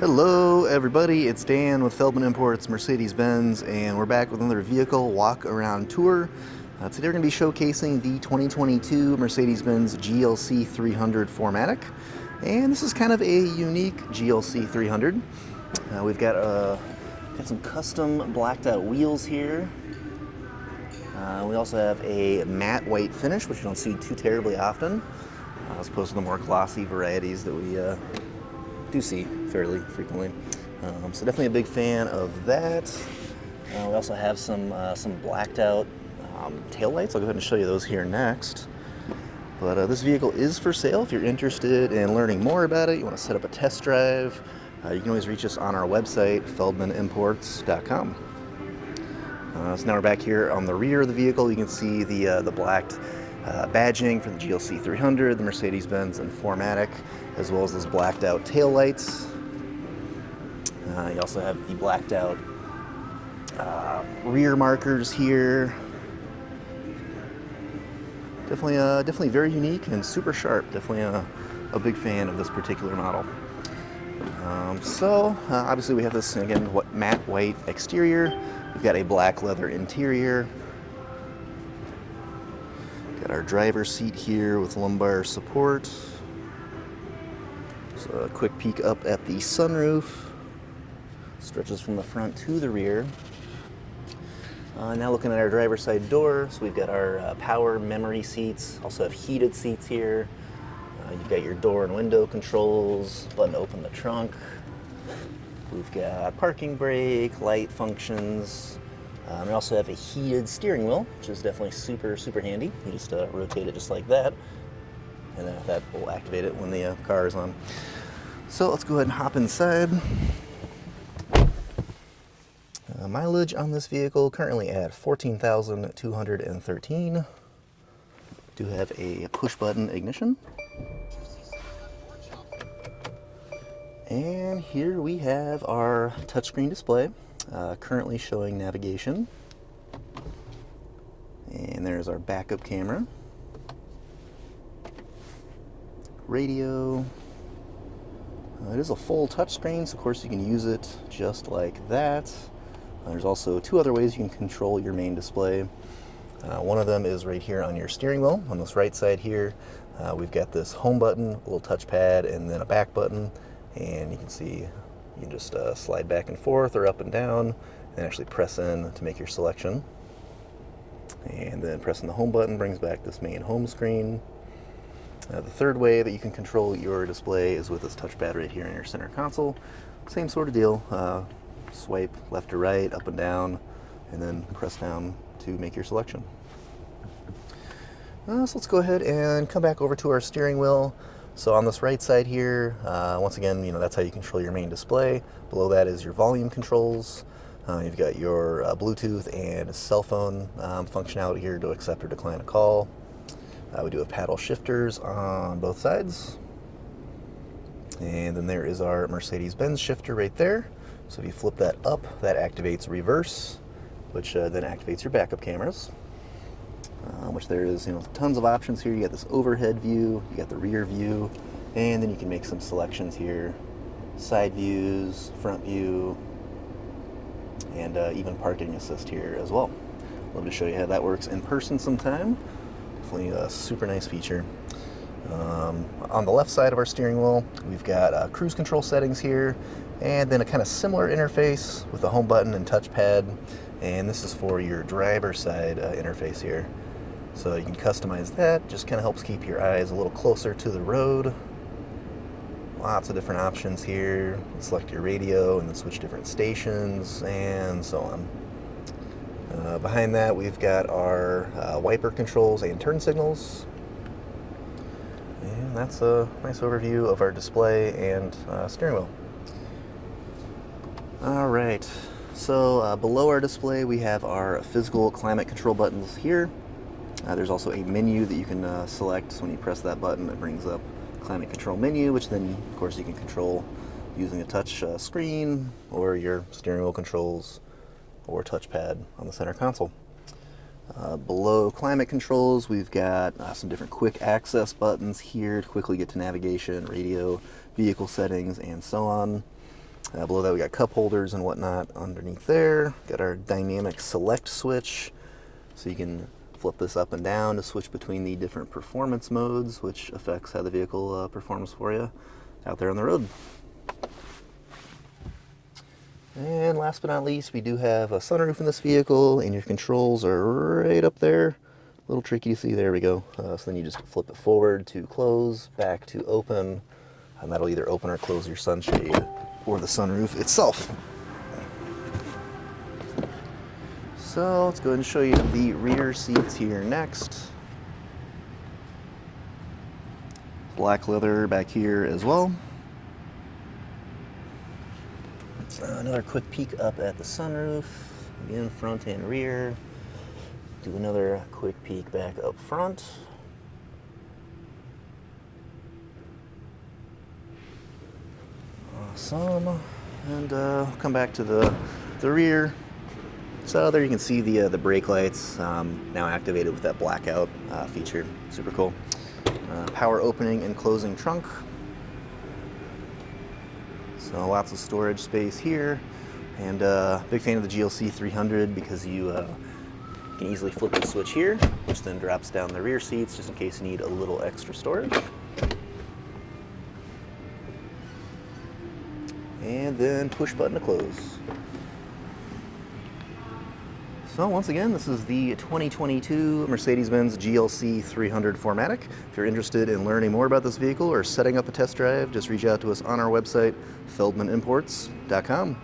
Hello everybody, it's Dan with Feldmann Imports Mercedes-Benz, and we're back with another vehicle walk-around tour. Today we're going to be showcasing the 2022 Mercedes-Benz GLC 300 4MATIC, and this is kind of a unique GLC 300. We've got some custom blacked out wheels here. We also have a matte white finish, which you don't see too terribly often, as opposed to the more glossy varieties that we do see fairly frequently. So definitely a big fan of that. We also have some blacked out tail lights. I'll go ahead and show you those here next. But this vehicle is for sale. If you're interested in learning more about it, you want to set up a test drive, you can always reach us on our website, feldmanimports.com. So now we're back here on the rear of the vehicle. You can see the blacked badging for the GLC 300, the Mercedes-Benz and 4MATIC, as well as those blacked out tail lights. You also have the blacked out rear markers here. Definitely very unique and super sharp. Definitely a big fan of this particular model. Obviously we have this, again, matte white exterior. We've got a black leather interior. Got our driver's seat here with lumbar support. So a quick peek up at the sunroof. Stretches from the front to the rear. Now looking at our driver's side door, so we've got our power memory seats. Also have heated seats here. You've got your door and window controls, button to open the trunk. We've got parking brake, light functions. We also have a heated steering wheel, which is definitely super handy. You just rotate it just like that, and then that will activate it when the car is on. So let's go ahead and hop inside. Mileage on this vehicle currently at 14,213. Do have a push button ignition. And here we have our touchscreen display, currently showing navigation. And there's our backup camera. Radio. It is a full touchscreen, so of course you can use it just like that. There's also two other ways you can control your main display. One of them is right here on your steering wheel. On this right side here, we've got this home button, a little touchpad, and then a back button. And you can see you can just slide back and forth or up and down and actually press in to make your selection. And then pressing the home button brings back this main home screen. The third way that you can control your display is with this touchpad right here in your center console. Same sort of deal. Swipe left to right, up and down, and then press down to make your selection. So let's go ahead and come back over to our steering wheel. So on this right side here, once again, that's how you control your main display. Below that is your volume controls. You've got your Bluetooth and cell phone functionality here to accept or decline a call. We do have paddle shifters on both sides. And then there is our Mercedes-Benz shifter right there. So if you flip that up, that activates reverse, which then activates your backup cameras. Which there is, tons of options here. You got this overhead view, you got the rear view, and then you can make some selections here. Side views, front view, and even parking assist here as well. Love to show you how that works in person sometime. Definitely a super nice feature. On the left side of our steering wheel, we've got cruise control settings here, and then a kind of similar interface with the home button and touchpad. And this is for your driver's side interface here. So you can customize that, just kind of helps keep your eyes a little closer to the road. Lots of different options here. You can select your radio and then switch different stations and so on. Behind that we've got our wiper controls and turn signals. And that's a nice overview of our display and steering wheel. Alright, so below our display we have our physical climate control buttons here. There's also a menu that you can select. So when you press that button, it brings up climate control menu, which then of course you can control using a touch screen or your steering wheel controls or touchpad on the center console. Below climate controls, we've got some different quick access buttons here to quickly get to navigation, radio, vehicle settings, and so on. Below that we got cup holders and whatnot underneath there. Got our dynamic select switch, so you can flip this up and down to switch between the different performance modes, which affects how the vehicle performs for you out there on the road. And last but not least, we do have a sunroof in this vehicle, and your controls are right up there. A little tricky to see. There we go. So then you just flip it forward to close, back to open, and that'll either open or close your sunshade or the sunroof itself. So let's go ahead and show you the rear seats here next. Black leather back here as well. Another quick peek up at the sunroof, again front and rear. Do another quick peek back up front. Awesome. And come back to the rear. So there you can see the brake lights now activated with that blackout feature. Super cool. Power opening and closing trunk. So lots of storage space here, and big fan of the GLC 300 because you can easily flip the switch here, which then drops down the rear seats just in case you need a little extra storage. And then push button to close. So once again, this is the 2022 Mercedes-Benz GLC 300 4MATIC. If you're interested in learning more about this vehicle or setting up a test drive, just reach out to us on our website, feldmanimports.com.